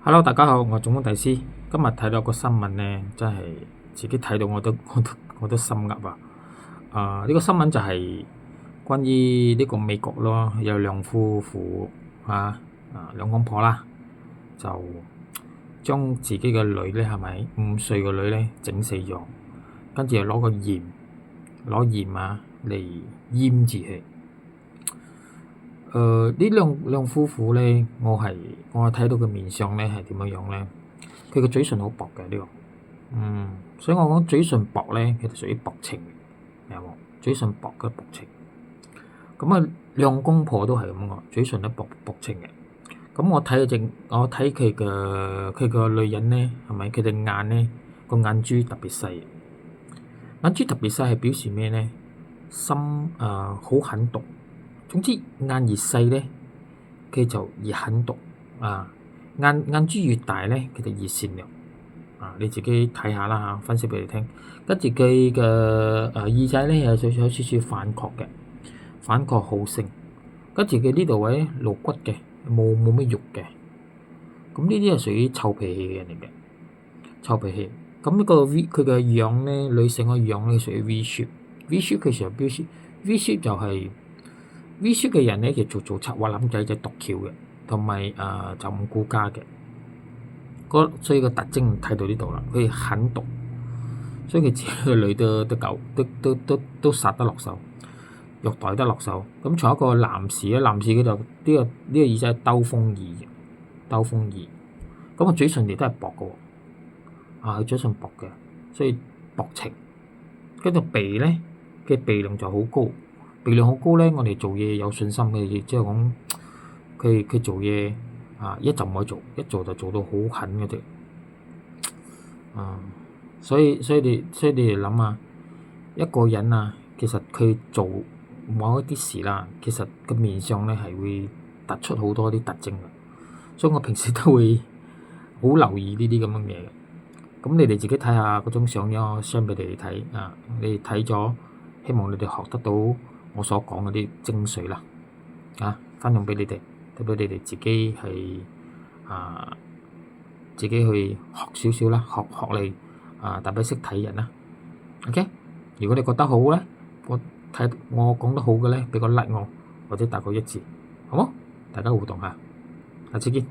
Hello，大家好，我係總統大師。今日睇到個新聞呢，真係自己睇到我都心噏啊！呢個新聞就係關於呢個美國咯，有兩夫婦兩公婆啦，就將自己嘅女呢，係咪5歲嘅女呢整死咗，跟住又攞鹽嚟醃住佢。呢兩夫婦咧，我睇到佢面相咧係點樣咧？佢個嘴唇好薄嘅呢個，所以我講嘴唇薄咧，佢就屬於薄情嘅，有冇？嘴唇薄嘅薄情，咁啊兩公婆都係咁嘅，嘴唇都薄情嘅。咁我睇佢個女人咧，係咪佢隻眼咧個眼珠特別細？眼珠特別細係表示咩咧？心好狠毒。總之眼越細咧，佢就越狠毒啊！眼珠越大咧，佢就越善良啊！你自己睇下啦嚇，分析俾你聽。跟住佢嘅耳仔咧有少少反角嘅，反角好勝。跟住佢呢度位露骨嘅，冇乜肉嘅。咁呢啲係屬於臭脾氣嘅人嚟嘅，臭脾氣。咁呢個佢嘅樣咧，女性嘅樣咧屬於 V shape，V shape 佢成日標示 V shape 就係。V shape 嘅人咧，其實做策劃諗計就獨橋嘅，同埋就唔顧家嘅。所以個特徵睇到呢度啦，佢狠毒，所以佢自己個女都殺得落手，虐待得落手。咁仲有一個男士咧，男士佢就呢個耳仔係兜風耳嘅，兜風耳。咁個嘴唇亦都係薄嘅喎，佢嘴唇薄嘅，所以薄情。跟住鼻咧嘅鼻梁就好高。鼻梁好高咧，我哋做嘢有信心嘅，即係講佢做嘢一就唔可以做，一做就做到好狠嗰啲。所以你哋諗下，一個人其實佢做某一啲事啦，其實個面相咧係會突出好多啲特徵嘅。所以我平時都會好留意呢啲咁樣嘢嘅。咁你哋自己睇下嗰種相樣，我 share 俾你哋睇你哋睇咗，希望你哋學得到我所講嗰啲精髓啦，分享俾你哋，俾你哋自己係自己去學少少啦，學嚟特別識睇人啦。OK，如果你覺得好咧，我講得好嘅咧，俾個 like 我，或者打個1字，好冇？大家互動下，下次見。